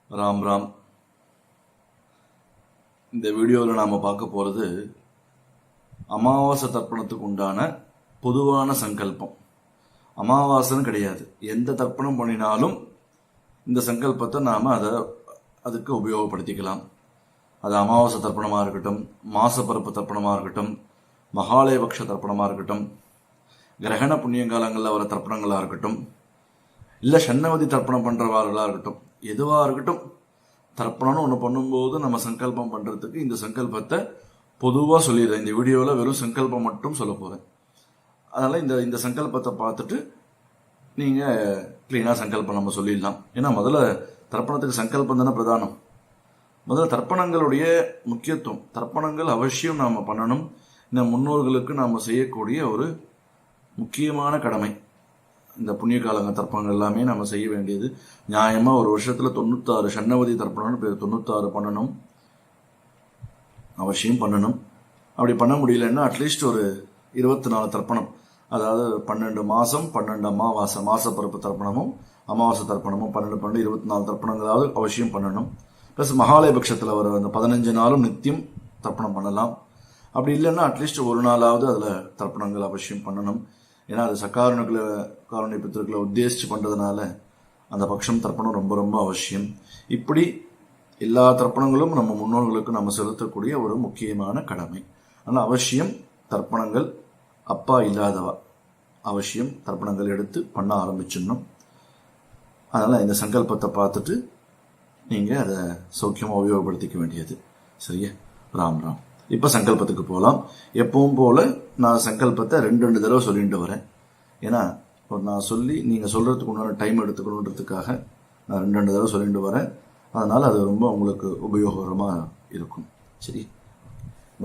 ராம் ராம். இந்த வீடியோவில் நாம் பார்க்க போகிறது அமாவாசை தர்ப்பணத்துக்கு உண்டான பொதுவான சங்கல்பம். அமாவாசைன்னு கிடையாது, எந்த தர்ப்பணம் பண்ணினாலும் இந்த சங்கல்பத்தை நாம் அதுக்கு உபயோகப்படுத்திக்கலாம். அது அமாவாசை தர்ப்பணமாக இருக்கட்டும், மாசப்பரப்பு தர்ப்பணமாக இருக்கட்டும், மகாலயபக்ஷ தர்ப்பணமாக இருக்கட்டும், கிரகண புண்ணியங்காலங்களில் வர தர்ப்பணங்களாக இருக்கட்டும், இல்லை சன்னவதி தர்ப்பணம் பண்ணுறவார்களாக இருக்கட்டும், எதுவாக இருக்கட்டும், தர்ப்பணம்னு ஒன்று பண்ணும்போது நம்ம சங்கல்பம் பண்ணுறதுக்கு இந்த சங்கல்பத்தை பொதுவாக சொல்லிடுறேன். இந்த வீடியோவில் வெறும் சங்கல்பம் மட்டும் சொல்ல போகிறேன். அதனால் இந்த சங்கல்பத்தை பார்த்துட்டு நீங்கள் க்ளீனாக சங்கல்பம் நம்ம சொல்லிடலாம். ஏன்னா முதல்ல தர்ப்பணத்துக்கு சங்கல்பம் தானே பிரதானம். முதல்ல தர்ப்பணங்களுடைய முக்கியத்துவம், தர்ப்பணங்கள் அவசியம் நாம் பண்ணணும். இந்த முன்னோர்களுக்கு நாம் செய்யக்கூடிய ஒரு முக்கியமான கடமை. இந்த புண்ணிய காலங்க தர்ப்பணங்கள் எல்லாமே நம்ம செய்ய வேண்டியது. நியாயமாக ஒரு வருஷத்தில் 96 சன்னவதி தர்ப்பணம்னு பேர், 96 பண்ணணும், அவசியம் பண்ணணும். அப்படி பண்ண முடியலன்னா அட்லீஸ்ட் ஒரு 24 தர்ப்பணம், அதாவது 12 மாதம் 12 அமாவாசை, மாசப்பரப்பு தர்ப்பணமும் அமாவாசை தர்ப்பணமும் 12 24 தர்ப்பணங்களாவது அவசியம் பண்ணணும். ப்ளஸ் மகாலயபக்ஷத்தில் வர அந்த 15 நாளும் நித்தியம் தர்ப்பணம் பண்ணலாம். அப்படி இல்லைன்னா அட்லீஸ்ட் ஒரு நாளாவது அதில் தர்ப்பணங்கள் அவசியம் பண்ணணும். ஏன்னா அது காருண்ய பித்திருக்களை உத்தேசித்து பண்ணுறதுனால அந்த பட்சம் தர்ப்பணம் ரொம்ப ரொம்ப அவசியம். இப்படி எல்லா தர்ப்பணங்களும் நம்ம முன்னோர்களுக்கு நம்ம செலுத்தக்கூடிய ஒரு முக்கியமான கடமை. ஆனால் அவசியம் தர்ப்பணங்கள், அப்பா இல்லாதவா அவசியம் தர்ப்பணங்கள் எடுத்து பண்ண ஆரம்பிச்சிடணும். அதனால் இந்த சங்கல்பத்தை பார்த்துட்டு நீங்கள் அதை சௌக்கியமாக உபயோகப்படுத்திக்க வேண்டியது. சரியா? ராம் ராம். இப்போ சங்கல்பத்துக்கு போகலாம். எப்பவும் போல் நான் சங்கல்பத்தை 2 தடவை சொல்லிட்டு வரேன். ஏன்னா நான் சொல்லி நீங்கள் சொல்கிறதுக்கு உண்டான டைம் எடுத்துக்கணுன்றதுக்காக நான் 2 தடவை சொல்லிட்டு வரேன். அதனால் அது ரொம்ப உங்களுக்கு உபயோகரமாக இருக்கும். சரி,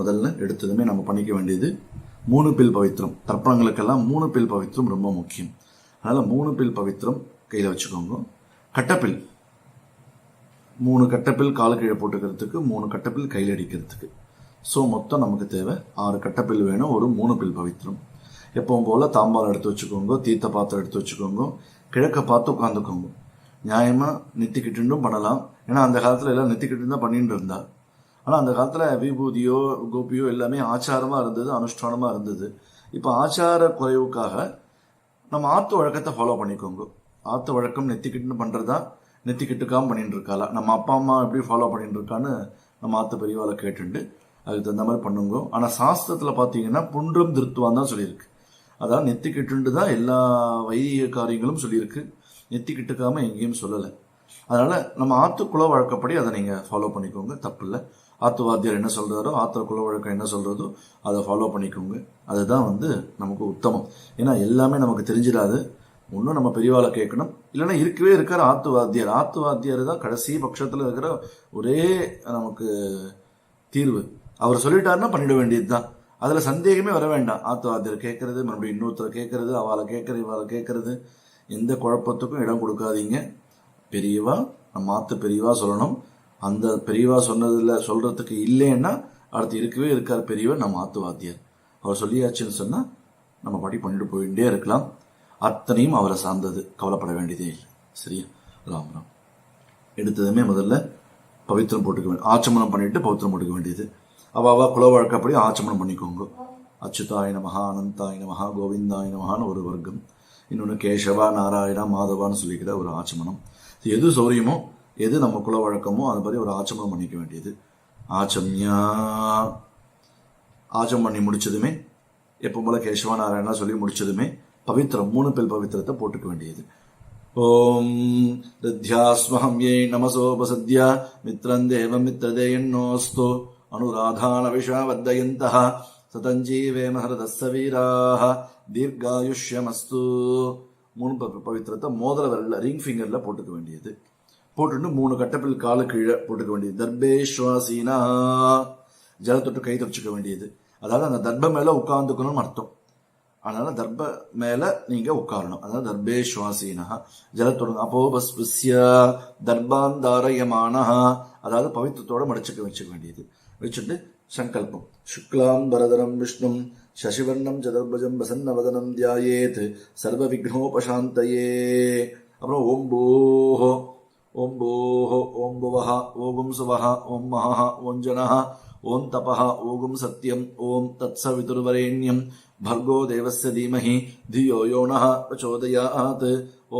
முதல்ல எடுத்ததுமே நம்ம பண்ணிக்க வேண்டியது 3 பில் பவித்திரம். தர்ப்பணங்களுக்கெல்லாம் 3 பில் பவித்திரம் ரொம்ப முக்கியம். அதனால் 3 பில் பவித்திரம் கையில் வச்சுக்கோங்க. கட்டப்பில் 3 கட்டப்பில் கால் கீழே போட்டுக்கிறதுக்கு, 3 கட்டப்பில் கையில் அடிக்கிறதுக்கு. ஸோ மொத்தம் நமக்கு தேவை 6 கட்டப்பில் வேணும். ஒரு 3 பில் பவித்திரம். எப்பவும் போல் தாம்பாலம் எடுத்து வச்சுக்கோங்க, தீர்த்த பாத்திரம் எடுத்து வச்சுக்கோங்க, கிழக்க பார்த்து உட்காந்துக்கோங்க. நியாயமாக நெத்திக்கிட்டுண்டும் பண்ணலாம். ஏன்னா அந்த காலத்தில் எல்லாம் நெத்திக்கிட்டு தான் பண்ணிட்டு இருந்தா. ஆனால் அந்த காலத்தில் விபூதியோ கோபியோ எல்லாமே ஆச்சாரமாக இருந்தது, அனுஷ்டானமாக இருந்தது. இப்போ ஆச்சார குறைவுக்காக நம்ம ஆற்று வழக்கத்தை ஃபாலோ பண்ணிக்கோங்க. ஆற்று வழக்கம் நெத்திக்கிட்டுன்னு பண்ணுறதா, நெத்திக்கிட்டுக்காம பண்ணிட்டு இருக்காளா, நம்ம அப்பா அம்மா எப்படி ஃபாலோ பண்ணிட்டு இருக்கான்னு நம்ம ஆற்று பெரியவாளை கேட்டுண்டு அதுக்கு தகுந்த மாதிரி பண்ணுங்க. ஆனால் சாஸ்திரத்தில் பார்த்தீங்கன்னா புன்றம் திருத்துவான் தான் சொல்லியிருக்கு. அதாவது நெத்திக்கிட்டு தான் எல்லா வைதிக காரியங்களும் சொல்லியிருக்கு, நெத்திக்கிட்டுக்காம எங்கேயும் சொல்லலை. அதனால் நம்ம ஆற்று குல வழக்கப்படி அதை நீங்கள் ஃபாலோ பண்ணிக்கோங்க, தப்பு இல்லை. ஆற்று வாத்தியார் என்ன சொல்கிறாரோ, ஆற்று குல வழக்கம் என்ன சொல்கிறதோ அதை ஃபாலோ பண்ணிக்கோங்க. அதுதான் நமக்கு உத்தமம். ஏன்னா எல்லாமே நமக்கு தெரிஞ்சிடாது. ஒன்றும் நம்ம பெரியவாளை கேட்கணும், இல்லைன்னா இருக்கவே இருக்கார் ஆற்று வாத்தியார். ஆற்று வாத்தியார் தான் கடைசி பட்சத்தில் இருக்கிற ஒரே நமக்கு தீர்வு. அவர் சொல்லிட்டாருன்னா பண்ணிட வேண்டியது தான். அதில் சந்தேகமே வர வேண்டாம். ஆற்று வாத்தியார் கேட்கறது, மறுபடியும் இன்னொருத்தரை கேட்கறது, அவளை கேட்கறது, இவளை கேட்கறது, எந்த குழப்பத்துக்கும் இடம் கொடுக்காதீங்க. பெரியவா, நம்ம ஆற்று பெரியவா சொல்லணும். அந்த பெரியவா சொல்றதுக்கு இல்லைன்னா அடுத்து இருக்கவே இருக்கார் பெரியவர், நம்ம ஆற்று வாத்தியார். அவர் சொல்லியாச்சுன்னு சொன்னால் நம்ம பாட்டி பண்ணிட்டு போயிட்டே இருக்கலாம். அத்தனையும் அவரை சார்ந்தது, கவலைப்பட வேண்டியதே இல்லை. சரியா? ராம் ராம். எடுத்ததுமே முதல்ல பவித்திரம் போட்டுக்க வேண்டிய, ஆச்சமனம் பண்ணிட்டு பவித்திரம் போட்டுக்க வேண்டியது. அவாவா குல வழக்கப்படி ஆச்சமனம் பண்ணிக்கோங்க. அச்சுதாய நமஹா, அனந்தாய நமஹா, கோவிந்தாய நமஹான்னு ஒரு வர்க்கம். இன்னொன்று கேசவா, நாராயணா, மாதவான்னு சொல்லிக்கிற ஒரு ஆச்சமனம். எது சௌரியமோ, எது நம்ம குல வழக்கமோ அது மாதிரி ஒரு ஆச்சமனம் பண்ணிக்க வேண்டியது. ஆச்சம்யா, ஆச்சம் பண்ணி முடிச்சதுமே எப்போ போல கேசவா நாராயணா சொல்லி முடிச்சதுமே பவித்திரம் 3 பில் பவித்திரத்தை போட்டுக்க வேண்டியது. ஓம் ரித்யாஸ்வஹம் யே நமசோபசத்யா மித்ரம் தேவ மித்ரதேயன்னோஸ்து அனுராதான விஷாவர்தயந்தஹ சதஞ்சீவேம ஹிருதஸ்ஸ வீராஹ தீர்காயுஷ்யமஸ்து. 3 பவித்திரத்தை மோதிர விரல்ல, ரிங் ஃபிங்கர்ல போட்டுக்க வேண்டியது. போட்டுட்டு 3 கட்டப்பில் காலு கீழே போட்டுக்க வேண்டியது. தர்பேஸ்வாசீனா, ஜலத்தொட்டு கை தொடச்சுக்க வேண்டியது. அதாவது அந்த தர்ப மேல உட்கார்ந்துக்கணும்னு அர்த்தம். அதனால தர்ப மேல நீங்க உட்காரணும். அதாவது தர்பேஸ்வாசீனா, ஜலத்தொடுங்க. அப்போபஸ்பிஸ்ய தர்பாந்தாரயமான, அதாவது பவித்திரத்தோட வச்சுக்க வேண்டியது. வச்சுட்டு சங்கல்பம். சுக்லாம் பரதரம் விஷ்ணும் சசிவர்ணம் சதுர்புஜம் பிரசன்னவதனம் தியாயேத் சர்வ விக்னோபசாந்தயே. அப்புறம் ஓம் போஹோ ओम भूः ओम भुवः ओम सुवः ओम महः ओम जनः ओम तपः ओम सत्यम् ओम तत्सवितुर्वरेण्यम् भर्गो देवस्य धीमहि धियो यो नः प्रचोदयात्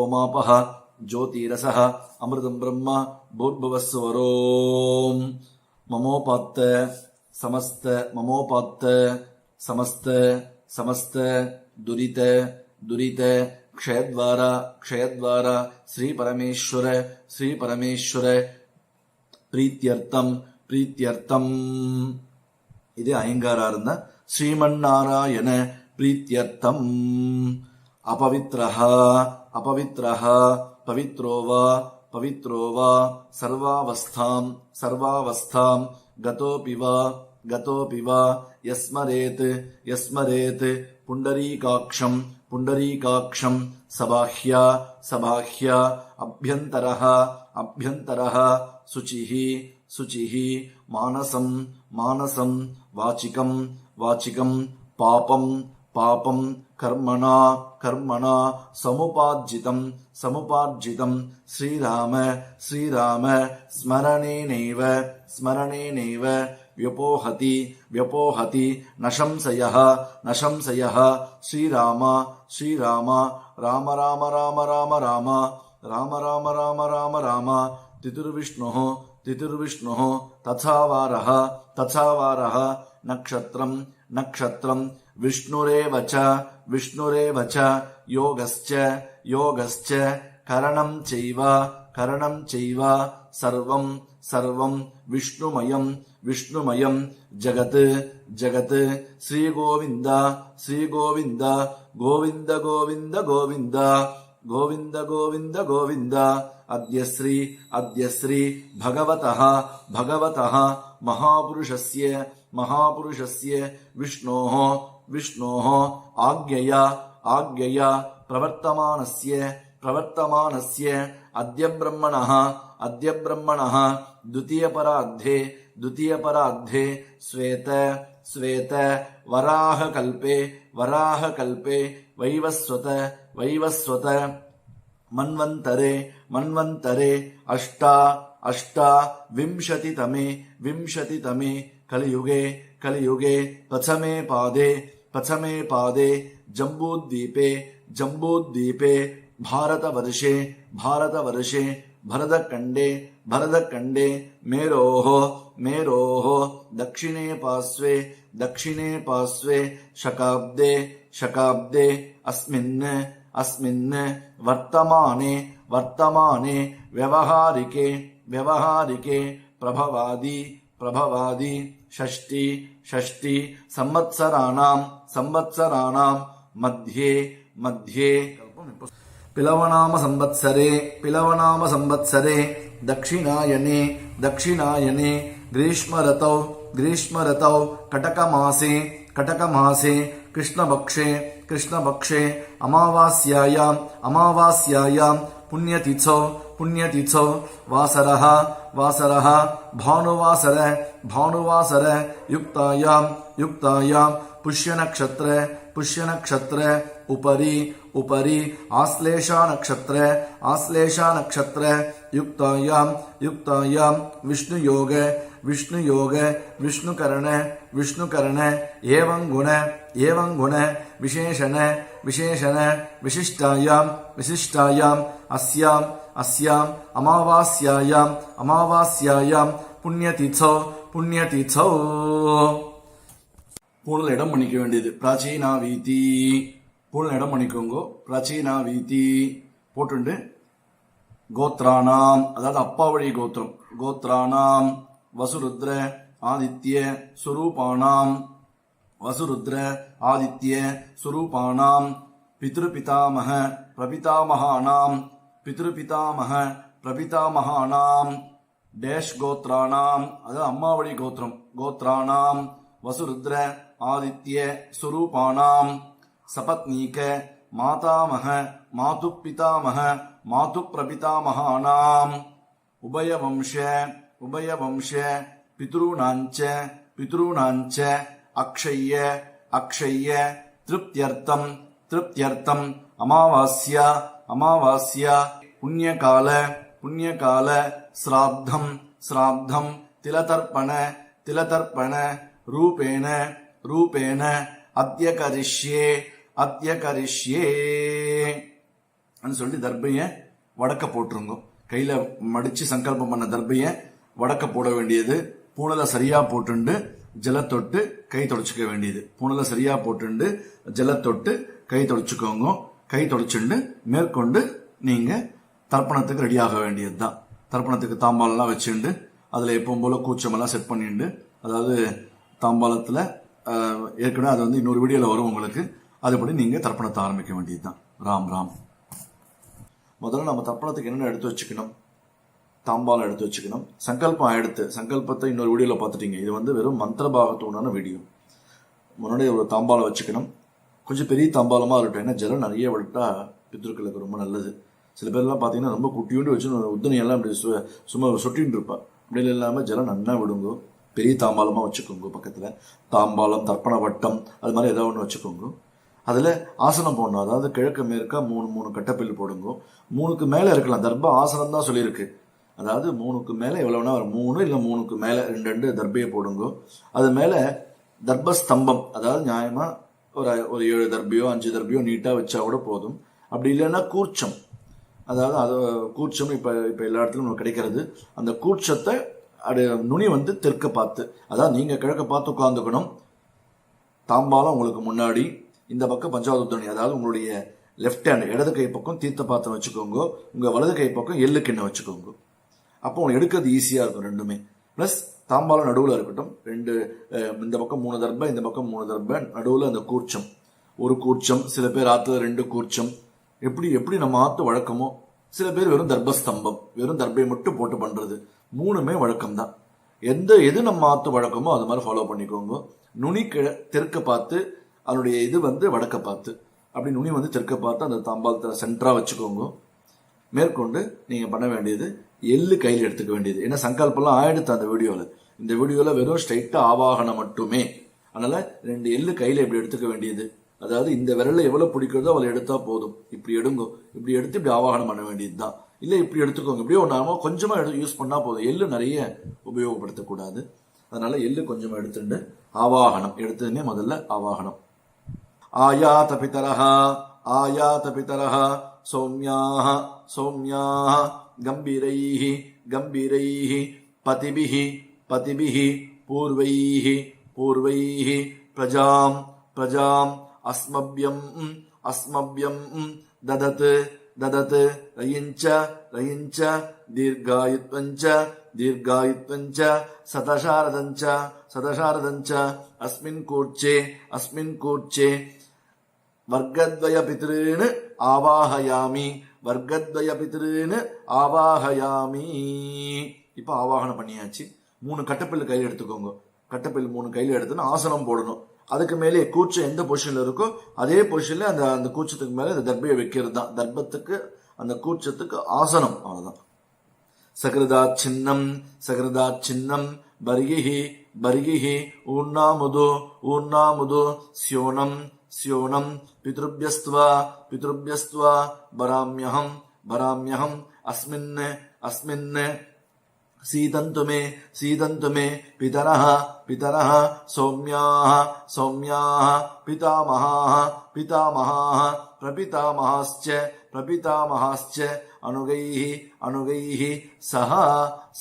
ओमापः ज्योतिरसः अमृतं ब्रह्म भूर्भुवस्सुवरोम् ममोपात्त समस्त ममोपात्त समस्त समस्त दुरित दुरित क्षयद्वार श्री परमेश्वर प्रीत्यर्थम इदे अयंगारार्न श्रीमन्नारायण प्रीत्यर्थम अपवित्रः पवित्रो वा सर्वावस्थां गतोऽपि वा यस्मरेत् पुण्डरीकाक्षं सबाह्या अभ्यन्तरः शुचिः मानसं वाचिकं पापं कर्मणा समुपार्जितं श्रीराम स्मरणेनैव व्यपोहति न संशयः श्रीराम राम तिथिर्विष्णुः तथा वारः नक्षत्रं विष्णुरेव च योगश्च करणं चैव सर्वं विष्णुमयं जगत् श्रीगोविन्द गोविन्द अद्य श्री भगवतः महापुरुषस्य विष्णोः आज्ञया प्रवर्तमानस्य अद्य ब्रह्मणः द्वितीयपरार्धे श्वेत वराहकल्पे वैवस्वत मन्वन्तरे विंशतितमे कलियुगे प्रथमे पादे जम्बूद्वीपे भारतवर्षे भरतखण्डे मेरोः दक्षिणे पार्श्वे शकाब्दे अस्मिन् वर्तमाने व्यवहारिके प्रभवादि षष्टि संवत्सराणां मध्ये पिलवनाम संवत्सरे दक्षिणायने ग्रीष्मरतौ कटकमासे कृष्णपक्षे अमावास्यायां पुण्यतिथौ वासरः भानुवासर युक्तायां पुष्यनक्षत्र उपरि आश्लेषा नक्षत्र युक्तायां विष्णुयोग विष्णुकरण एवं गुण विशेषण विशिष्टायां अस्याम् अमावास्यायां पुण्यतिथौ பூணல் இடம் பண்ணிக்க வேண்டியது பிராச்சீனா வீதி பூணல் இடம் பண்ணிக்கோங்க பிராச்சீனா வீதி போட்டுண்டு கோத்ரானாம் அதாவது அப்பா வழி கோத்ரானாம் வசுருத்ர ஆதித்ய சுரூபானாம் பித்ருபிதாமக பிரபிதாமகானாம் டேஷ் கோத்ரானாம் அதாவது அம்மா வழி கோத்ரானாம் வசுருத்ர ஆதித்ய சுரூபானாம் சபத்னீக மாதாமக மாது பிரபிதாமகானாம் உபயவம்ச பித்ருணாஞ்ச அக்ஷய்ய திருப்தியர்த்தம் அமாவாஸ்யா புண்ணியகால புண்ணியகால ஸ்ராத்தம் ஸ்ராத்தம் திலதர்ப்பண திலதர்ப்பண ரூபேன ரூபேன அத்ய கரிஷ்யே அத்ய கரிஷ்யே சொல்லி தர்பைய வடக்க போட்டுருங்க. கையில மடிச்சு சங்கல்பம் பண்ண தர்பைய வடக்க போட வேண்டியது. பூனலை சரியா போட்டுண்டு ஜலத்தொட்டு கை தொடச்சுக்க வேண்டியது. பூனலை சரியா போட்டுண்டு ஜலத்தொட்டு கை தொடச்சுக்கோங்க. கை தொடச்சுண்டு மேற்கொண்டு நீங்க தர்ப்பணத்துக்கு ரெடி ஆக வேண்டியதுதான். தர்ப்பணத்துக்கு தாம்பாலெல்லாம் வச்சுண்டு அதுல எப்பவும் போல கூச்சமெல்லாம் செட் பண்ணிண்டு, அதாவது தாம்பாலத்துல ஏற்கனவே அது இன்னொரு வீடியோல வரும் உங்களுக்கு. அதுபடி நீங்க தர்ப்பணத்தை ஆரம்பிக்க வேண்டியதுதான். ராம் ராம். முதல்ல நம்ம தர்ப்பணத்துக்கு என்னென்ன எடுத்து வச்சுக்கணும்? தாம்பாலம் எடுத்து வச்சுக்கணும். சங்கல்பம் எடுத்து, சங்கல்பத்தை இன்னொரு வீடியோல பார்த்துட்டீங்க. இது வெறும் மந்திர பாகத்தோடான வீடியோ. முன்னாடி ஒரு தாம்பாலம் வச்சுக்கணும். கொஞ்சம் பெரிய தாம்பாலமா இருக்கட்டும். ஏன்னா ஜலம் நிறைய விட்டா பித்ருக்களுக்கு ரொம்ப நல்லது. சில பேர்லாம் பார்த்தீங்கன்னா ரொம்ப குட்டியோண்டு வச்சு உத்தனையெல்லாம் அப்படி சும்மா சொட்டின்னு இருப்பா. அப்படி இல்லாமல் ஜலம் நல்லா விடுங்கோ. பெரிய தாம்பாலமாக வச்சுக்கோங்க. பக்கத்தில் தாம்பாலம், தர்ப்பண வட்டம், அது மாதிரி ஏதாவது ஒன்று வச்சுக்கோங்க. அதில் ஆசனம் போடணும். அதாவது கிழக்கு மேற்கா 3 கட்டப்பில் போடுங்க. 3க்கு மேலே இருக்கலாம். தர்ப ஆசனம் தான் சொல்லியிருக்கு. அதாவது 3க்கு மேலே எவ்வளவுனா 3 இல்லை 3க்கு மேலே 2 தர்பையை போடுங்க. அது மேலே தர்பஸ்தம்பம், அதாவது நியாயமா ஒரு 7 தர்பையோ 5 தர்பையோ நீட்டாக வச்சா கூட போதும். அப்படி இல்லைன்னா கூர்ச்சம், அதாவது அது கூர்ச்சம் இப்போ எல்லா இடத்துலையும் நமக்கு கிடைக்கிறது. அந்த கூர்ச்சத்தை நுனி தெற்க பார்த்து, அதாவது நீங்க கிழக்க பார்த்து உட்காந்துக்கணும். தாம்பாலம் உங்களுக்கு முன்னாடி, இந்த பக்கம் பஞ்சாவது துணி, அதாவது உங்களுடைய லெஃப்ட் ஹேண்ட் இடது கை பக்கம் தீர்த்த பாத்திரம் வச்சுக்கோங்க. உங்க வலது கை பக்கம் எள்ளு கிண்ணம் வச்சுக்கோங்க. அப்போ உங்களுக்கு எடுக்கிறது ஈஸியா இருக்கும் ரெண்டுமே. பிளஸ் தாம்பாலம் நடுவில் இருக்கட்டும். இந்த பக்கம் 3 தர்பை, இந்த பக்கம் 3 தர்பை, நடுவில் அந்த கூர்ச்சம், ஒரு கூர்ச்சம். சில பேர் ஆத்துல 2 கூர்ச்சம். எப்படி நம்ம ஆத்து வழக்கமோ. சில பேர் வெறும் தர்பஸ்தம்பம், வெறும் தர்பை மட்டும் போட்டு பண்றது. 3மே வழக்கம் தான். எது நம்ம ஆத்து வழக்கமோ அது மாதிரி ஃபாலோ பண்ணிக்கோங்க. நுனி தெற்க பார்த்து, அதனுடைய இது வடக்க பார்த்து, அப்படி நுனி தெற்க பார்த்து அந்த தாம்பாலத்தை சென்டரா வச்சுக்கோங்க. மேற்கொண்டு நீங்க பண்ண வேண்டியது எள்ளு கையில் எடுத்துக்க வேண்டியது. ஏன்னா சங்கல்பெல்லாம் ஆயிடுத்து அந்த வீடியோல. இந்த வீடியோல வெறும் ஸ்ட்ரைட்டா ஆவாகனம் மட்டுமே. அதனால 2 எள்ளு கையில இப்படி எடுத்துக்க வேண்டியது. அதாவது இந்த விரல்ல எவ்வளவு பிடிக்கிறதோ அவளை எடுத்தா போதும். இப்படி எடுங்கோ. இப்படி எடுத்து இப்படி ஆவாகனம் பண்ண வேண்டியதுதான். இல்ல இப்படி எடுத்துக்கோங்க. இப்படியே ஒன்னாம கொஞ்சமா யூஸ் பண்ணா போதும். எள்ளு நிறைய உபயோகப்படுத்தக்கூடாது. அதனால எள்ளு கொஞ்சமா எடுத்துட்டு ஆவாகனம் எடுத்ததுமே முதல்ல ஆவாகனம். ஆயாத பிதரஹ ஆயாத பிதரஹ சௌம்யாஹ சௌம்யாஹ கம்பீரைஹி கம்பீரைஹி பதிபிஹி பதிபிஹி பூர்வைஹி பூர்வைஹி பிரஜாம் பிரஜாம் அஸ்மப்யம் அஸ்மப்யம் ததத் ததத் ரயிஞ்ச ரயிஞ்ச தீர்காயுத்வஞ்ச தீர்காயுத்வஞ்ச சதசாரதஞ்ச சதசாரதஞ்ச அஸ்மின் கூர்ச்சே வர்க்கத்வய பித்ருன்னு ஆவாஹயாமி வர்க்கத்வய பித்ருன்னு ஆவாஹயாமி. இப்ப ஆவாகனம் பண்ணியாச்சு. 3 கட்டப்பில் கையில் எடுத்துக்கோங்க. கட்டப்பில் 3 கையில் எடுத்துன்னு ஆசனம் போடணும். அதுக்கு மேலே கூச்சம் எந்த பொசிஷன்ல இருக்கோ அதே பொசிஷன்ல அந்த கூச்சத்துக்கு மேல இந்த தர்பையை வைக்கிறது தான். தர்பத்துக்கு அந்த கூச்சத்துக்கு ஆசனம். அவ்வளவுதான். சகிருதாச்சின்னம் சகிருதாச்சின்னம் பர்கிஹி பர்கிஹி ஊர்ணாமுது ஊர்ணாமுது ஸ்யோனம் ஸ்யோனம் பித்ருப்யஸ்த்வா பித்ருப்யஸ்த்வா பராம்யஹம் பராம்யஹம் அஸ்மின் அஸ்மின் சீதந்து மே பிதரஹ பிதரஹ சௌம்யாஹ சௌம்யாஹ பிதாமஹாஹ பிதாமஹாஹ பிரபிதாமஹாஸ்ச பிரபிதாமஹாஸ்ச அனுகைஹி அனுகைஹி சஹ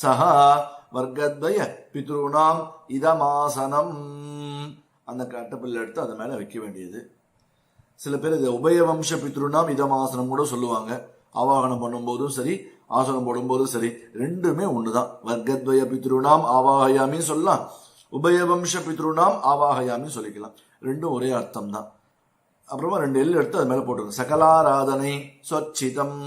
சஹ வர்க்கத்வய பித்ருணாம் இதமாசனம். அந்த கட்டப்பில் எடுத்து அதை மேல வைக்க வேண்டியது. சில பேர் இது உபயவம்ச பித்ருணாம் இதமாசனம் கூட சொல்லுவாங்க. ஆவாகனம் பண்ணும்போதும் சரி, ஆசனம் போடும்போதும் சரி, ரெண்டுமே ஒண்ணுதான். வர்க்கத்வய பித்ருணாம் ஆவாகயாமி சொல்லலாம், உபயவம்ச பித்ருணாம் ஆவாகயாமி சொல்லிக்கலாம். ரெண்டும் ஒரே அர்த்தம் தான். அப்புறமா 2 எள்ளு எடுத்து அது மேல போட்டுருங்க. சகலாராதனை சொச்சிதம்.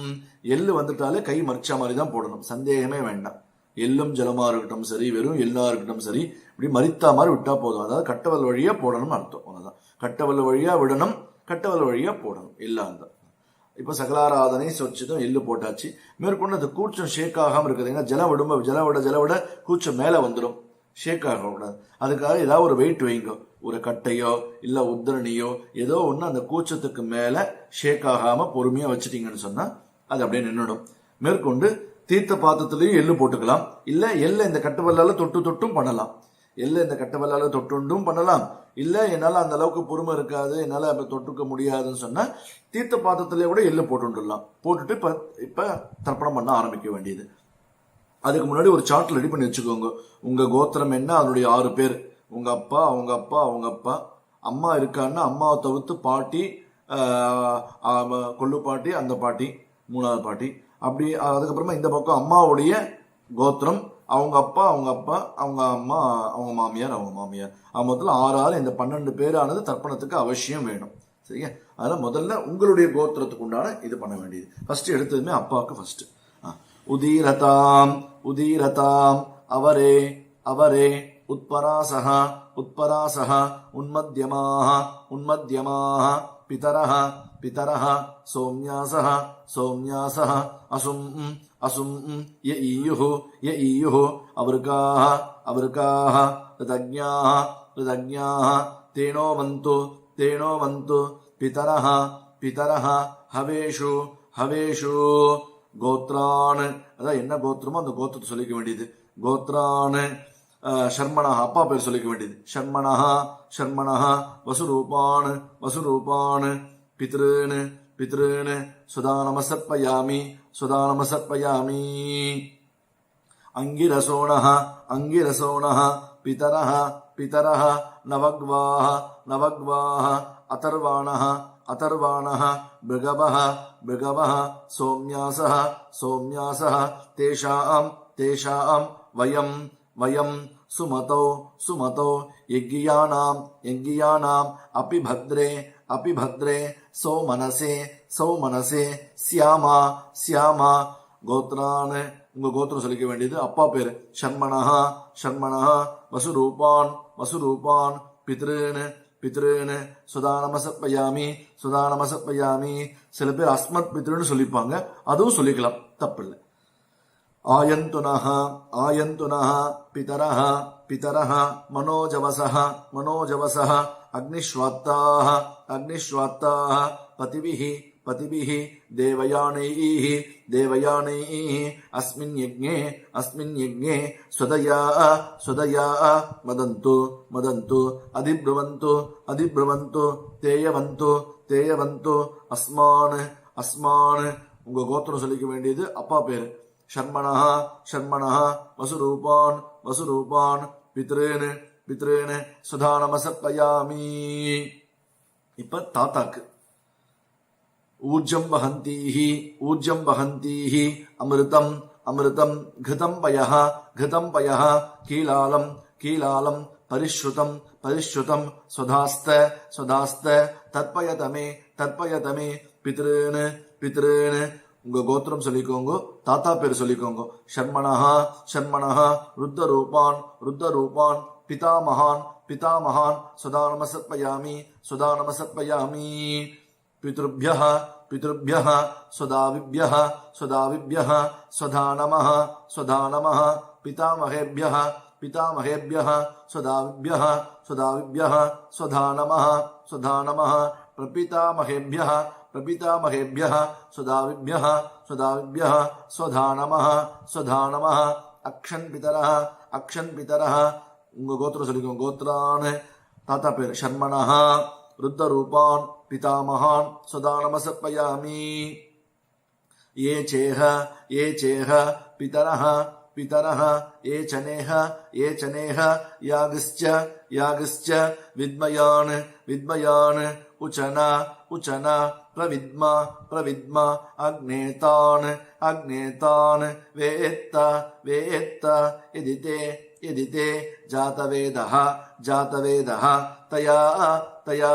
எள்ளு வந்துட்டாலே கை மறிச்ச மாதிரி தான் போடணும், சந்தேகமே வேண்டாம். எள்ளும் ஜலமா இருக்கட்டும் சரி, வெறும் எள்ளா இருக்கட்டும் சரி, இப்படி மறித்தா மாதிரி விட்டா போதும். அதாவது கட்டவல் வழியா போடணும்னு அர்த்தம். அதான் கட்டவல் வழியா விடணும், கட்டவல் வழியா போடணும். எல்லாம் தான். இப்ப சகலாராதனை சொச்சிதம் எள்ளு போட்டாச்சு. மேற்கொண்டு அந்த கூச்சம் ஷேக் ஆகாம இருக்குது. ஏன்னா ஜல விட கூச்சம் மேல வந்துடும், ஷேக் ஆக கூடாது. அதுக்காக ஏதாவது ஒரு வெயிட் வைங்க, ஒரு கட்டையோ இல்ல உத்தரணியோ ஏதோ ஒண்ணு அந்த கூச்சத்துக்கு மேல ஷேக் ஆகாம பொறுமையா வச்சுட்டீங்கன்னு சொன்னா அது அப்படியே நின்றுடும். மேற்கொண்டு தீர்த்த பாத்திரத்திலையும் எள்ளு போட்டுக்கலாம். இல்ல எள்ள இந்த கட்டவல்லால தொட்டும் பண்ணலாம். எள்ள இந்த கட்டவல்லால தொட்டுண்டும் பண்ணலாம். இல்ல என்னால அந்த அளவுக்கு பொறுமை இருக்காது, என்னால அப்ப தொட்டுக்க முடியாதுன்னு சொன்னா தீர்த்த பாத்திரத்திலேயே கூட எள்ளு போட்டுடலாம். போட்டுட்டு இப்ப தர்ப்பணம் பண்ண ஆரம்பிக்க வேண்டியது. அதுக்கு முன்னாடி ஒரு சார்ட் ரெடி பண்ணி வச்சுக்கோங்க. உங்க கோத்திரம் என்ன, அதனுடைய 6 பேர், உங்க அப்பா, அவங்க அப்பா, அவங்க அப்பா, அம்மா இருக்கான்னா அம்மாவை தவிர்த்து பாட்டி, கொள்ளு பாட்டி, அந்த பாட்டி, 3வது பாட்டி, அப்படி அதுக்கப்புறமா இந்த பக்கம் அம்மாவுடைய கோத்திரம், அவங்க அப்பா, அவங்க அப்பா, அவங்க அம்மா, அவங்க மாமியார், அவங்க மாமியார், மொத்தத்தில் 6 இந்த 12 பேரானது தர்ப்பணத்துக்கு அவசியம் வேணும். சரியா? அதனால முதல்ல உங்களுடைய கோத்திரத்துக்கு உண்டான இது பண்ண வேண்டியது. ஃபர்ஸ்ட் எடுத்ததுமே அப்பாவுக்கு ஃபர்ஸ்ட் உதீரதாம் உதீரதாம் அவரே அவரே உத்பராசஹ உத்பராசஹ உன்மத்யமாஹ உன்மத்யமாஹ பிதரஹ பிதரஹ சௌம்யாசஹ சௌம்யாசஹ அசும் அசும் ய ஈயுஹு அவருக்காஹ அவருக்காஹ ரிதக்ஞாஹ ரிதக்ஞாஹ தேனோ வந்து பிதரஹ பிதரஹ ஹவேஷு ஹவேஷு கோத்ரான். அதான் என்ன கோத்திரமோ அந்த கோத்திரத்தை சொல்லிக்க வேண்டியது. கோத்ரான் ஷர்மணா, அப்பா பேர் சொல்லிக்க வேண்டியது. ஷர்மணா ஷர்மணா வசுரூபான் வசுரூபான் பித்ருன் பித்ருன் சுதானமசர்ப்பயாமி சுதானமசர்ப்பயாமி அங்கிரசோணः அங்கிரசோணः பிதரः பிதரः நவக்வாः நவக்வாः அதர்வாணः अतर्वाणः भृगवः भृगवः सौम्यासः सौम्यासः तेषां तेषां वयं वयं सुमतौ सुमतौ यज्ञियानां यज्ञियानां अपि भद्रे सौमनसे सौमनसे स्यामा स्यामा गोत्रान्. உங்க கோத்திரம் சொல்லிக்க வேண்டியது. அப்பா பேர் ஷர்மணः ஷர்மணः வசுரூபான் வசுரூபான் பித்ருன் பித்ருன்னு சுதானமசப்பயாமி சுதானமசப்பயாமி. சில பேர் அஸ்மத் பித்ருன்னு சொல்லிப்பாங்க, அதுவும் சொல்லிக்கலாம், தப்பில்லை. ஆயந்துனஹ ஆயந்துனஹ பிதரஹ பிதரஹ மனோஜவசஹ மனோஜவசஹ அக்னிஷ்வாத்தாஹ அக்னிஷ்வாத்தாஹ பதிபிஹி பதிபிஹி தேவயானைः தேவயானைः அஸ்மின் யஜ்ஞே ஸ்வதயா ஸ்வதயா மதந்து மதந்து அதிப்ருவந்து அதிப்ருவந்து தேயவந்து தேயவந்து அஸ்மான் அஸ்மான். உங்க கோத்திரம் சொல்லிக்க வேண்டியது. அப்பா பேர் ஷர்மணः ஷர்மணः வசுரூபான் வசுரூபான் பித்ருன் பித்ருன் சுதானமசப்பயாமி. இப்ப தாத்தாக்கு ऊर्जं वहन्तीः अमृतम् अमृतम् घृतं पयः कीलालं कीलालं परिश्रुतं परिश्रुतं स्वधास्त स्वधास्त तर्पयतमे पितॄन् पितॄन्. உங்க கோத்திரம் சொல்லிக்கோங்க, தாத்தா பேர் சொல்லிக்கோங்க. ஷர்மணः ஷர்மணः ருத்தரூபான் ருத்தரூபான் பிதாமகான் பிதாமகான் சுதானமசர்ப்பயாமி சுதானமசர்ப்பயாமி. पितृभ्यः पितृभ्यः स्वदाविभ्यः स्वदाविभ्यः स्वधा नमः स्वधा नमः. पितामहेभ्यः पितामहेभ्यः स्वदाविभ्यः स्वदाविभ्यः स्वधा नमः स्वधा नमः. प्रपितामहेभ्यः प्रपितामहेभ्यः स्वदाविभ्यः स्वदाविभ्यः स्वधा नमः स्वधा नमः. अक्षन् पितरः உங்க கோத்திரம் சொல்லிக்கோங்க. கோத்ரான். தாத்தா பேர் ஷர்மணः ருத்தரூபான் पितामहान् सुदानमसर्पयामि. ये चेह पितरः पितरः ये चनेह यागश्च विद्मयान् विद्मयान् उचना उचना प्रविद्मा प्रविद्मा अग्नेतान् अग्नेतान् वेत्त वेत्त यदिते जातवेदः जातवेदः तया तया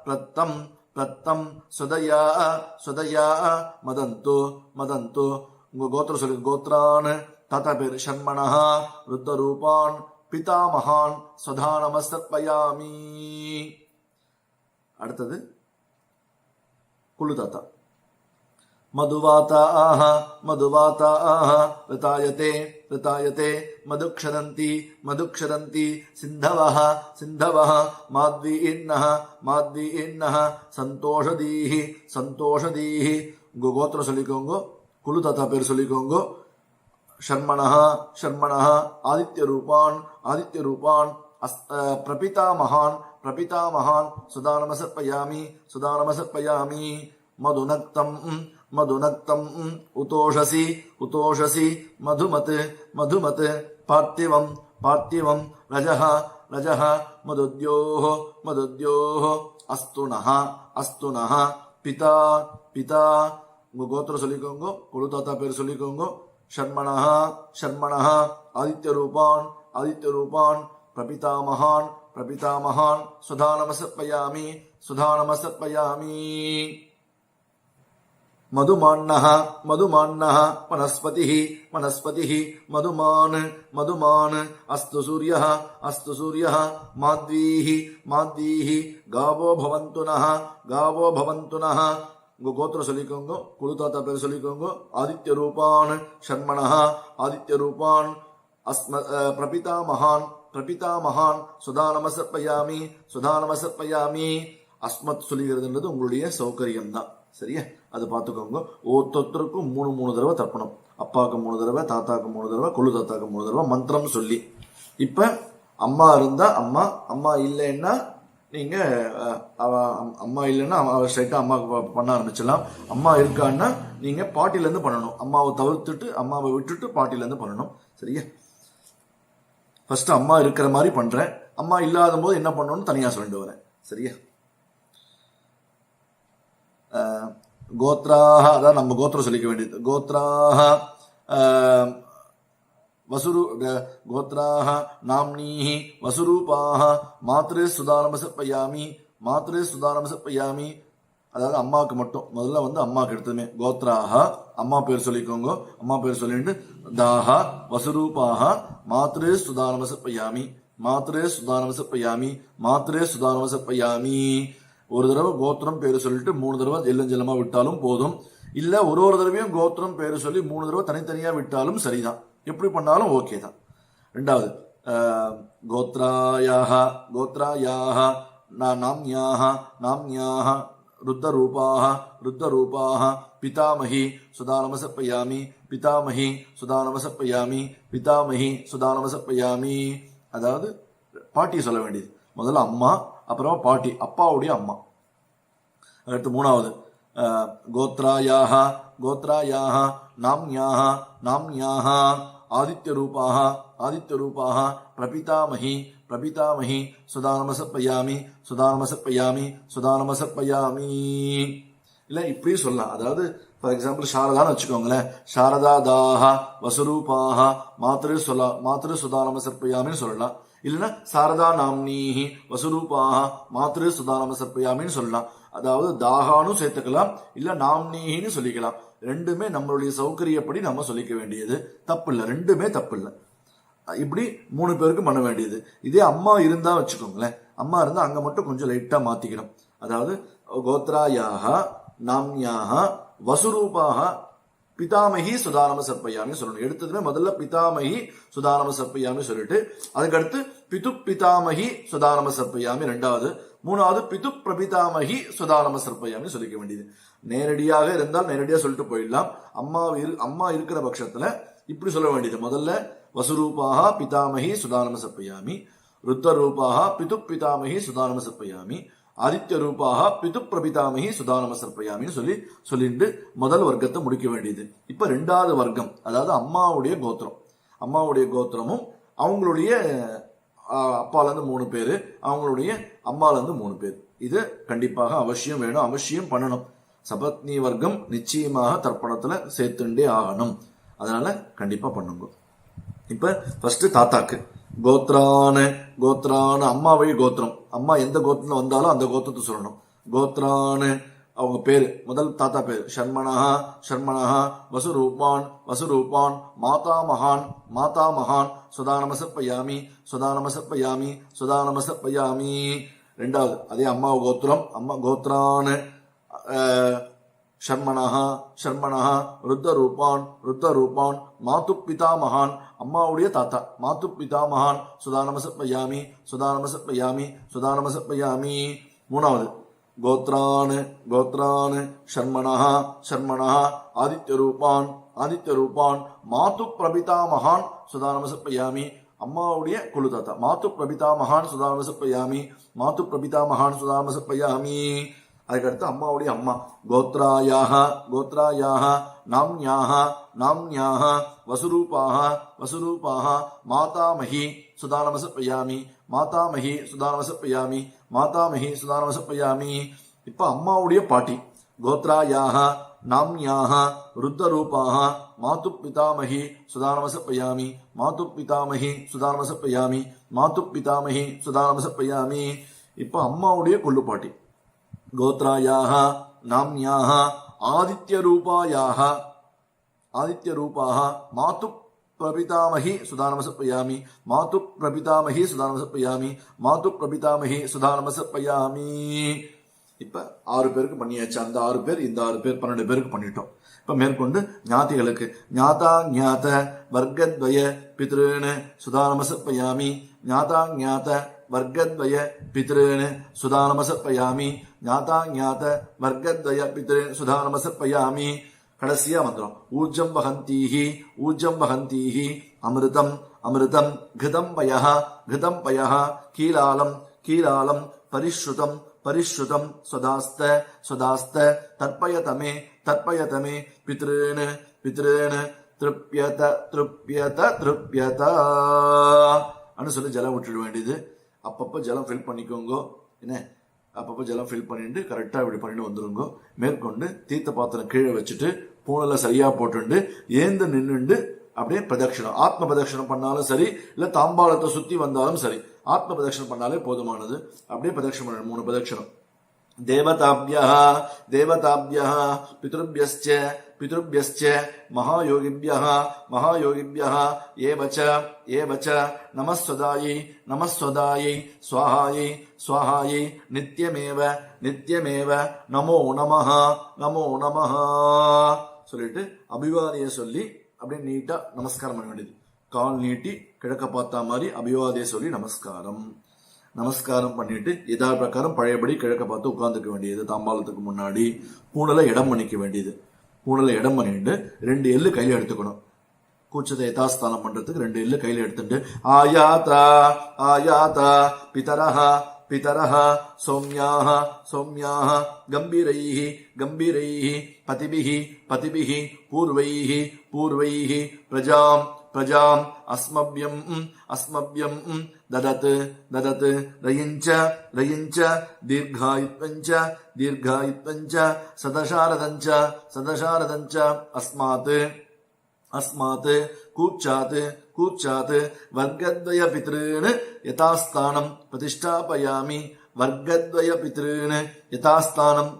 प्रत्तम् प्रत्तम् स्वदया स्वदया मदन्तु मदन्तु. உங்க கோத்திரம் சொல்லி. கோத்ரான். தாத்தா பேர் ஷர்மணः ருத்தரூபான் பிதாமகான் ஸ்வதானமசர்ப்பயாமி. அடுத்தது குழு தாத்தா. मधुवाताः मधुवाताः ऋतायते ऋतायते मधुक्षरन्ति मधुक्षरन्ति सिन्धवः सिन्धवः माद्वीर्णः माद्वीर्णः சந்தோஷதீஹி சந்தோஷதீஹி. உங்க கோத்திரம் சொல்லிக்கோங்க, குழு தாத்தா பேர் சொல்லிக்கோங்க. ஷண்மணः ஷண்மணः ஆதித்யரூபான் ஆதித்யரூபான் பிரபிதாமகான் பிரபிதாமகான் சுதானமசர்ப்பயாமி சுதானமசர்ப்பயாமி மதுநக்தம் மதுநக்தம் உதோஷசி உதோஷசி மதுமத் மதுமத் பார்த்திவம் பார்த்திவம் ரஜஹ ரஜஹ மதுத்யோஹ மதுத்யோஹ அஸ்துனஹ அஸ்துனஹ பிதா பிதா உங்க கோத்திரம் சொல்லிக்கோங்க, குழு தாத்தா பேர் சொல்லிக்கோங்க. ஷண்மணஹ ஷண்மணஹ ஆதித்யரூபான் ஆதித்யரூபான் பிரபிதாமகான் பிரபிதாமகான் சுதானமசர்ப்பயாமி சுதானமசர்ப்பயாமி மதுமான்னஹ மதுமான்னஹ வனஸ்பதிஹ வனஸ்பதிஹ மதுமான் மதுமான் அஸ்து சூரியஹ அஸ்து சூரியஹ மாத்வீஹ மாத்வீஹ காவோ பவந்துனஹ காவோ பவந்துனஹ உங்க கோத்திரம் சொல்லிக்கோங்க, குழு தாத்தா பேர் சொல்லிக்கோங்க. ஆதித்யரூபான் ஷண்மணஹ ஆதித்யரூபான் பிரபிதாமகான் பிரபிதாமகான் சுதானமசர்ப்பயாமி சுதானமசர்ப்பயாமி. அஸ்மத் சொல்லிக்கிறதுன்றது உங்களுடைய சௌகரியம் தான், சரியா? அது பார்த்துக்கோங்க. ஒருத்தருக்கும் 3 தடவை தர்ப்பணம். அப்பாவுக்கு 3 தடவை, தாத்தாக்கு 3 தடவை, கொள்ளு தாத்தாக்கு 3 தடவை மந்திரம் சொல்லி. இப்ப அம்மா இருந்தா அம்மா, அம்மா இல்லைன்னா நீங்க அம்மா இல்லைன்னா ஸ்ட்ரைட்டா அம்மாவுக்கு பண்ண ஆரம்பிச்சிடலாம். அம்மா இருக்கான்னா நீங்க பாட்டில இருந்து பண்ணணும். அம்மாவை தவிர்த்துட்டு அம்மாவை விட்டுட்டு பாட்டில இருந்து பண்ணணும், சரியா? ஃபர்ஸ்ட் அம்மா இருக்கிற மாதிரி பண்றேன், அம்மா இல்லாத போது என்ன பண்ணணும்னு தனியா சொல்லிட்டு வரேன், சரியா? கோத்ராஹ, அதான் நம்ம கோத்திரம் சொல்லிக்க வேண்டியது. கோத்ராஹ வசுரு கோத்ராஹ நாம்னீஹி வசுரூபாஹ மாத்ரு சுதானமசர்ப்பயாமி மாத்ரு சுதானமசர்ப்பயாமி. அதாவது அம்மாவுக்கு மட்டும் முதல்ல அம்மாவுக்கு எடுத்ததுமே கோத்ராஹ அம்மா பேர் சொல்லிக்கோங்க. அம்மா பேர் சொல்லிட்டு தாஹ வசுரூபாஹ மாத்ரு சுதானமசர்ப்பயாமி மாத்ரு சுதானமசர்ப்பயாமி மாத்ரு சுதானமசர்ப்பயாமி. ஒரு தடவை கோத்திரம் பேரு சொல்லிட்டு 3 தடவை ஜெல்லமா விட்டாலும் போதும். இல்ல ஒரு தடவையும் கோத்திரம் பேரு சொல்லி 3 தடவை தனித்தனியா விட்டாலும் சரிதான். எப்படி பண்ணாலும் ஓகே தான். ரெண்டாவது கோத்ராயாக கோத்ராயாக நாம்யாஹ நாம்யாஹ ருத்தரூபாஹ ருத்தரூபாஹ பிதாமஹி சுதானமசர்ப்பயாமி பிதாமஹி சுதானமசர்ப்பயாமி பிதாமஹி சுதானமசர்ப்பயாமி. அதாவது பாட்டி சொல்ல வேண்டியது. முதல்ல அம்மா, அப்புறமா பாட்டி, அப்பாவுடைய அம்மா. அடுத்து 3வது கோத்ராயாக கோத்ராயாக நாம்யாஹ நாம்யாஹ ஆதித்யரூபாஹ ஆதித்யரூபாஹ பிரபிதாமஹி பிரபிதாமஹி சுதானமசர்ப்பயாமி சுதானமசர்ப்பயாமி சுதானமசர்ப்பயாமி. இல்ல இப்படி சொல்லலாம். அதாவது ஃபார் எக்ஸாம்பிள் சாரதான்னு வச்சுக்கோங்களேன். சாரதா தாஹ வசுரூபாஹ மாத்ரு சுதானமசர்ப்பயாமின்னு சொல்லலாம். இல்லைன்னா சாரதா நாம்னீஹி வசுரூபாஹ மாத்ரு சுதானமசர்ப்பயாமின்னு சொல்லலாம். அதாவது தாகான்னு சேர்த்துக்கலாம், இல்ல நாம்னீஹின்னு சொல்லிக்கலாம். ரெண்டுமே நம்மளுடைய சௌகரியப்படி நம்ம சொல்லிக்க வேண்டியது, தப்பு இல்லை. ரெண்டுமே தப்பு இல்லை. இப்படி 3 பேருக்கு பண்ண வேண்டியது. இதே அம்மா இருந்தா வச்சுக்கோங்களேன். அம்மா இருந்தா அங்க மட்டும் கொஞ்சம் லைட்டா மாத்திக்கணும். அதாவது கோத்ராயாக நாம்யாக வசுரூபாக பிதாமகி சுதானமசர்ப்பயாமி சொல்லணும். எடுத்ததுமே முதல்ல பிதாமகி சுதானமசர்ப்பயாமி சொல்லிட்டு அதுக்கடுத்து பிது பிதாமகி சுதானமசர்ப்பயாமி 2வது, 3வது பிது பிரபிதாமகி சுதானமசர்ப்பயாமி சொல்லிக்க வேண்டியது. நேரடியாக இருந்தால் நேரடியா சொல்லிட்டு போயிடலாம். அம்மா இருக்கிற பட்சத்துல இப்படி சொல்ல வேண்டியது. முதல்ல வசுரூபாக பிதாமகி சுதானமசர்ப்பயாமி, ருத்தரூபாக பிது பிதாமகி சுதானமசர்ப்பயாமி, ஆதித்ய ரூபாக பிது பிரபிதாமகி சுதானமசர்ப்பயாமின்னு சொல்லிட்டு முதல் வர்க்கத்தை முடிக்க வேண்டியது. இப்ப 2வது வர்க்கம், அதாவது அம்மாவுடைய கோத்திரம். அம்மாவுடைய கோத்திரமும் அவங்களுடைய அப்பால இருந்து 3 பேரு, அவங்களுடைய அம்மால இருந்து 3 பேர். இது கண்டிப்பாக அவசியம் வேணும், அவசியம் பண்ணணும். சபத்னி வர்க்கம் நிச்சயமாக தர்ப்பணத்துல சேர்த்துண்டே ஆகணும். அதனால கண்டிப்பா பண்ணுங்க. இப்ப ஃபர்ஸ்ட் தாத்தாக்கு கோத்ரான அம்மா வழி கோத்திரம். அம்மா எந்த கோத்திரம் வந்தாலும் அந்த கோத்திரத்தை சொல்லணும். கோத்ரான அவங்க பேரு, முதல் தாத்தா பேரு ஷண்மணஹ ஷண்மணஹ வசுரூபான் வசுரூபான் மாதாமகான் மாதாமகான் சுதானமசர்ப்பயாமி சுதானமசர்ப்பயாமி சுதானமசர்ப்பயாமி. 2வது அதே அம்மா கோத்திரம். அம்மா கோத்ரான ஷண்மணஹ ஷண்மணஹ ருத்தரூபான் ருத்தரூபான் மாது பிதாமகான் அம்மாவுடைய தாத்தா மாது பிதாமகான் சுதானமசர்ப்பயாமி சுதானமசர்ப்பயாமி சுதானமசர்ப்பயாமி. 3வது கோத்ரான் ஷண்மணஹ ஷண்மணஹ ஆதித்யரூபான் ஆதித்ய ரூபான் மாது பிரபிதா மகான் சுதா நமசப்பயாமி. அம்மாவுடைய குழு தாத்தா மாது பிரபிதா மகான் சுதா நமசப்பயாமி. மாது பிரபிதா மகான் சுதா நமசப்பயாமி. அதுக்கடுத்து அம்மாவுடைய அம்மா கோத்ராயாக நாம்யாக வசுரூபாக மாதாமகி சுதா நமசப்பயாமி. மாதாமகி சுதா நமசப்பயாமி. மாதாமகி சுதா நமசப்பயாமி. இப்ப அம்மாவுடைய பாட்டி கோத்ராயாக நாம்யாக ருத்தரூபாக மாது பிதாமகி சுதா நமசப்பயாமி. மாது பிதாமகி சுதா நமசப்பயாமி. மாது பிதாமகி சுதா நமசப்பயாமி. இப்ப அம்மாவுடைய கொள்ளு பாட்டி கோத்ராயாக நாம்யாக ஆதித்யரூபாக மாது பிரபிதாமகி சுதா நமசப்பயாமி. மாது பிரபிதாமகி சுதா நமசப்பயாமி. மாது பிரபிதாமகி சுதா நமசப்பயாமி. இப்ப 6 பேருக்கு பண்ணியாச்சு. அந்த 6 பேர் இந்த 6 பேர் 12 பேருக்கு பண்ணிட்டோம். இப்ப மேற்கொண்டு ஞாதிகளுக்கு ஞாத வர்க்கத்வய பித்ருன்னு சுதா நமசப்பயாமி. ஞாத வர்க்கத்வய பித்ருன்னு சுதா நமசப்பயாமி. ஞாத வர்க்கத்வய பித்ருன்னு சுதா நமசப்பயாமி. கடைசியா மந்திரம் ஊர்ஜம் வகந்தீஹி அமிர்தம் கிருதம் பயஹ கீலாலம் பரிஷ்ருதம் ஸ்வதாஸ்த தர்ப்பயதமே பித்ருன்னு திருப்யத அனு சொல்லி ஜலம் விட்டுட வேண்டியது. அப்பப்ப ஜலம் ஃபில் பண்ணிக்கோங்க. என்ன அப்பப்போ ஜலம் ஃபில் பண்ணிட்டு கரெக்டாக இப்படி பண்ணிட்டு வந்துருங்க. மேற்கொண்டு தீர்த்த பாத்திரம் கீழே வச்சுட்டு பூனலை சரியா போட்டுண்டு ஏந்து நின்றுண்டு அப்படியே பிரதட்சணம் ஆத்ம பிரதட்சணம் பண்ணாலும் சரி, இல்ல தாம்பாளத்தை சுத்தி வந்தாலும் சரி, ஆத்ம பிரதட்சணம் பண்ணாலே போதுமானது. அப்படியே பிரதட்சணம் பண்ணணும். 3 பிரதட்சணம். தேவதாபியா பித்ருபியஸ்ச மகாயோகிபியா ஏவச்ச நமஸ்வதாயை ஸ்வாஹாயை நித்யமேவ நமோ நமஹ சொல்லிட்டு அபிவாதிய சொல்லி அப்படியே நீட்டா நமஸ்காரம் பண்ண வேண்டியது. கால் நீட்டி கிழக்க பார்த்தா மாதிரி அபிவாதிய சொல்லி நமஸ்காரம் பண்ணிட்டு இதா பிரகாரம் பழையபடி கிழக்க பார்த்து உட்கார்ந்துக்க வேண்டியது. தாம்பாளத்துக்கு முன்னாடி பூனலை இடம் பண்ணிக்க வேண்டியது. பூனலை இடம் பண்ணிட்டு 2 எள்ளு கையில எடுத்துக்கணும். கூச்சத்தை யதாஸ்தானம் பண்றதுக்கு 2 எள்ளு கையில எடுத்துட்டு ஆயாதா பிதரஹ சௌம்யாஹ கம்பீரைஹி பதிபிஹி பூர்வைஹி பிரஜாம் அஸ்மப்யம் ததத் ரயிஞ்ச தீர்காயுத்வஞ்ச சதசாரதஞ்ச அஸ்மாத் கூச்சாத் வர்க்கத்வய பித்ருன்னு யதாஸ்தானம்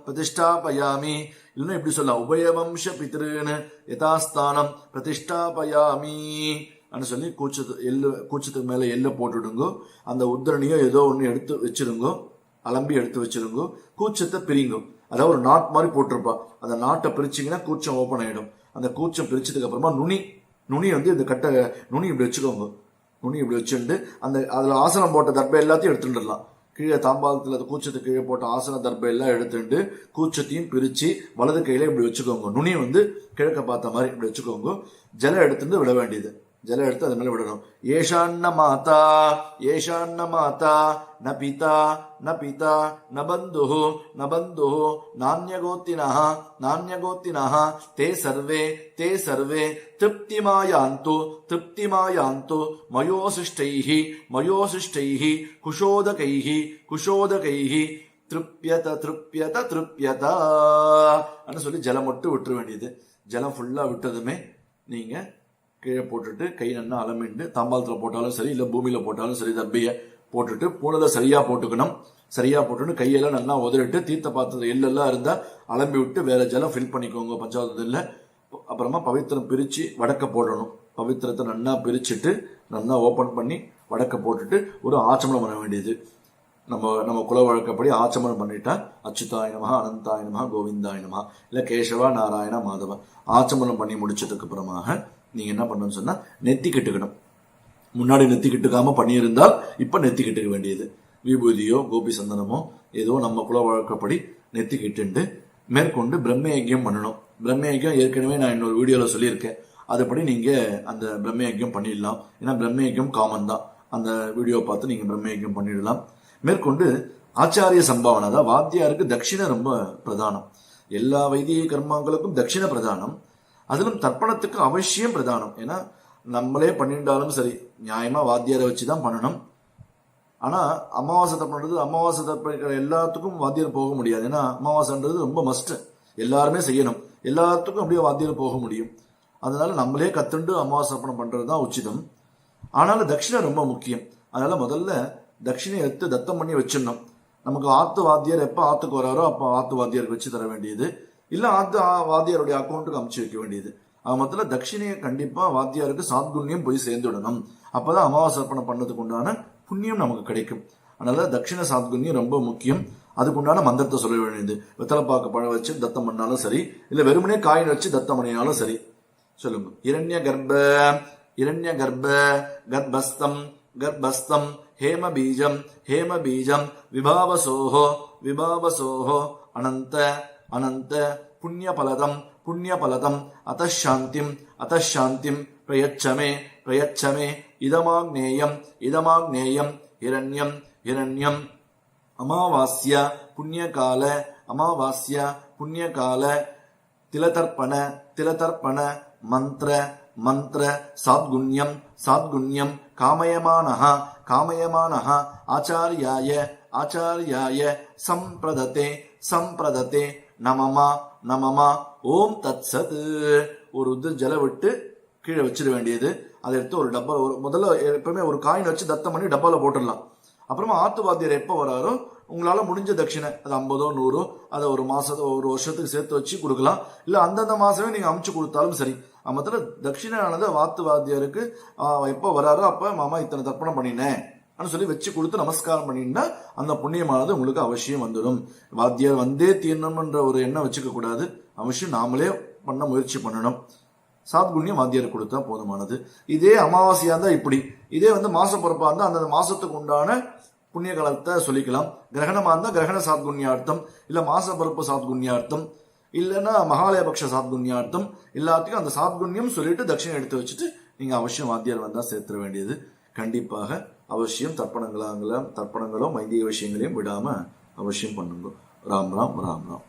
பிரதிஷ்டாபயாமி. இல்லைன்னா இப்படி சொல்ல உபயவம்ச பித்ருன்னு யதாஸ்தானம் பிரதிஷ்டாபயாமி சொல்லி கூச்சத்துக்கு மேல எல்ல போட்டுடுங்க. அந்த உத்தரணியோ ஏதோ ஒண்ணு எடுத்து வச்சிருங்க, அலம்பி எடுத்து வச்சிருங்க. கூச்சத்தை பிரிங்க. அதாவது ஒரு நாட் மாதிரி போட்டிருப்பா, அந்த நாட்டை பிரிச்சிங்கன்னா கூச்சம் ஓப்பன் ஆயிடும். அந்த கூச்சம் பிரிச்சதுக்கு அப்புறமா நுனி இந்த கட்டை நுனி இப்படி வச்சுக்கோங்க. நுனி இப்படி வச்சுட்டு அதுல ஆசனம் போட்ட தர்பை எல்லாத்தையும் எடுத்துடலாம். கீழே தாம்பாளத்துல கூச்சத்துக்கு கீழே போட்ட ஆசன தர்பை எல்லாம் எடுத்துட்டு கூச்சத்தையும் பிரிச்சு வலது கையில இப்படி வச்சுக்கோங்க. நுனி கிழக்க பார்த்த மாதிரி இப்படி வச்சுக்கோங்க. ஜலம் எடுத்துட்டு விட வேண்டியது. ஜலம் எடுத்து அது மேல விடணும். ஏஷான்ன மாதா ந பிதா ந பந்து நான்யகோத்தினஹ தே சர்வே திருப்திமாயாந்து மயோசிஷ்டைஹி குஷோதகைஹி திருப்யத சொல்லி ஜலம் மட்டும் விட்டுற வேண்டியது. ஜலம் ஃபுல்லா விட்டதுமே நீங்க கீழே போட்டுட்டு கை நல்லா அலமிண்டு தாம்பாளத்துல போட்டாலும் சரி, இல்ல பூமியில போட்டாலும் சரி, தர்பைய போட்டுட்டு பூனலை சரியா போட்டுக்கணும். சரியா போட்டுட்டு கையெல்லாம் நல்லா உதறிட்டு தீர்த்த பாத்திரம் எள்ளெல்லாம் இருந்தா அலம்பி விட்டு வேற ஜலம் ஃபில் பண்ணிக்கோங்க பஞ்சாவதுல. அப்புறமா பவித்திரம் பிரிச்சு வடக்க போடணும். பவித்திரத்தை நல்லா பிரிச்சுட்டு நல்லா ஓபன் பண்ணி வடக்க போட்டுட்டு ஒரு ஆச்சமனம் பண்ண வேண்டியது. நம்ம குல வழக்கப்படி ஆச்சமனம் பண்ணிட்டா அச்சுதாய நமஹ அனந்தாய நமஹ கோவிந்தாய நமஹ இல்ல கேசவா நாராயண மாதவ ஆச்சமனம் பண்ணி முடிச்சதுக்கு அப்புறமாக நீங்க என்ன பண்ணணும்னு சொன்னா நெத்தி கட்டுக்கணும். முன்னாடி நெத்தி கட்டுக்காம பண்ணியிருந்தால் இப்ப நெத்தி கட்டுக்க வேண்டியது. விபூதியோ கோபி சந்தனமோ ஏதோ நம்ம குல வழக்கப்படி நெத்தி கட்டுண்டு மேற்கொண்டு பிரம்ம யஜ்யம் பண்ணணும். பிரம்மயஜம் ஏற்கனவே நான் இன்னொரு வீடியோல சொல்லியிருக்கேன். அதுபடி நீங்க அந்த பிரம்மயஜம் பண்ணிடலாம். ஏன்னா பிரம்மயஜம் காமன் தான். அந்த வீடியோ பார்த்து நீங்க பிரம்மயஜம் பண்ணிடலாம். மேற்கொண்டு ஆச்சாரிய சம்பாவனை, அதாவது வாத்தியாருக்கு தட்சிணை ரொம்ப பிரதானம். எல்லா வைதிக கர்மாக்களுக்கும் தட்சிணை பிரதானம். அதிலும் தர்ப்பணத்துக்கு அவசியம் பிரதானம். ஏன்னா நம்மளே பண்ணிட்டாலும் சரி, நியாயமா வாத்தியாரை வச்சுதான் பண்ணணும். ஆனா அமாவாசை தர்ப்பணம், அமாவாசை தர்ப்பணம் எல்லாத்துக்கும் வாத்தியார் போக முடியாது. ஏன்னா அமாவாசைன்றது ரொம்ப மஸ்ட், எல்லாருமே செய்யணும். எல்லாத்துக்கும் அப்படியே வாத்தியார் போக முடியும். அதனால நம்மளே கத்துண்டு அமாவாசை தர்ப்பணம் பண்றதுதான் உச்சிதம். ஆனாலும் தட்சிணை ரொம்ப முக்கியம். அதனால முதல்ல தட்சிணை எடுத்து தத்தம் பண்ணி வச்சிடணும். நமக்கு ஆத்து வாத்தியார் எப்ப ஆத்துக்கு வராரோ அப்ப ஆத்து வாத்தியாருக்கு வச்சு தர வேண்டியது, இல்ல ஆத்து வாத்தியாருடைய அக்கௌண்ட்டுக்கு அமுச்சு வைக்க வேண்டியது. அது மொத்தத்துல தட்சிணையை கண்டிப்பா வாத்தியாருக்கு சாத்குண்யம் போய் சேர்ந்துடணும். அப்பதான் அமாவாசை தர்ப்பணம் பண்ணதுக்கு உண்டான புண்ணியம் நமக்கு கிடைக்கும். அதனால தட்சிண சாத்குண்யம் ரொம்ப முக்கியம். அதுக்குண்டான மந்திரத்தை சொல்ல வேண்டியது. வெத்தலைப்பாக்கு பழம் வச்சு தத்தம் பண்ணாலும் சரி, இல்ல வெறுமனே காயின் வச்சு தத்தம் பண்ணினாலும் சரி. சொல்லுங்க. இரண்ய கர்ப்ப கர்ப்பஸ்தம் கர்ப்பஸ்தம் ஹேம பீஜம் விபாவசோஹோ அனந்த புண்ணியபலதம் அத்தசாந்திம் பிரயச்சமே இதமாக்னேயம் ஹிரண்யம் அமாவாஸ்ய புண்ணியகால திலதர்ப்பண மந்திர சாத்குண்யம் காமயமானஹ ஆச்சாரியாய சம்பிரததே நமமா ஓம் தத்சத். ஒரு ஜல விட்டு கீழே வச்சிட வேண்டியது. அதை எடுத்து ஒரு டப்பா, முதல்ல எப்பவுமே ஒரு காயின் வச்சு தத்தம் பண்ணி டப்பால போட்டுடலாம். அப்புறமா ஆத்து வாத்தியார் எப்ப வராரோ உங்களால முடிஞ்ச தட்சிணை, அது 50 100 அதை ஒரு வருஷத்துக்கு சேர்த்து வச்சு கொடுக்கலாம். இல்ல அந்தந்த மாசமே நீங்க அமுச்சு கொடுத்தாலும் சரி. மொத்தத்துல தட்சிணையானது வாத்து வாத்தியாருக்கு எப்ப வராரோ அப்ப மாமா இத்தனை தர்ப்பணம் பண்ணினேன் சொல்லி வச்சு கொடுத்து நமஸ்காரம் பண்ணினா அந்த புண்ணியமானது உங்களுக்கு அவசியம் வந்துடும். வாத்தியார் வந்தே தீரணும்ன்ற ஒரு எண்ணம் வச்சுக்க கூடாது. அவசியம் நாமளே பண்ண முயற்சி பண்ணணும். சாத்குண்யம் வாத்தியார் கொடுத்தா போதுமானது. இதே அமாவாசையா இருந்தா இப்படி, இதே மாச பொறுப்பா இருந்தா அந்த மாசத்துக்கு உண்டான புண்ணிய காலத்தை சொல்லிக்கலாம். கிரகணமா இருந்தா கிரகண சாத்குண்யார்த்தம், இல்ல மாச பொறுப்பு சாத்குண்யார்த்தம், இல்லைன்னா மகாலயபக்ஷ சாத்குண்யார்த்தம். எல்லாத்துக்கும் அந்த சாத்குண்யம் சொல்லிட்டு தட்சிணை எடுத்து வச்சுட்டு நீங்க அவசியம் வாத்தியார் வந்தா சேர்த்துட வேண்டியது. கண்டிப்பாக அவசியம் தர்ப்பணங்களோ வைதிக விஷயங்களையும் விடாம அவசியம் பண்ணுங்க. ராம் ராம் ராம் ராம்.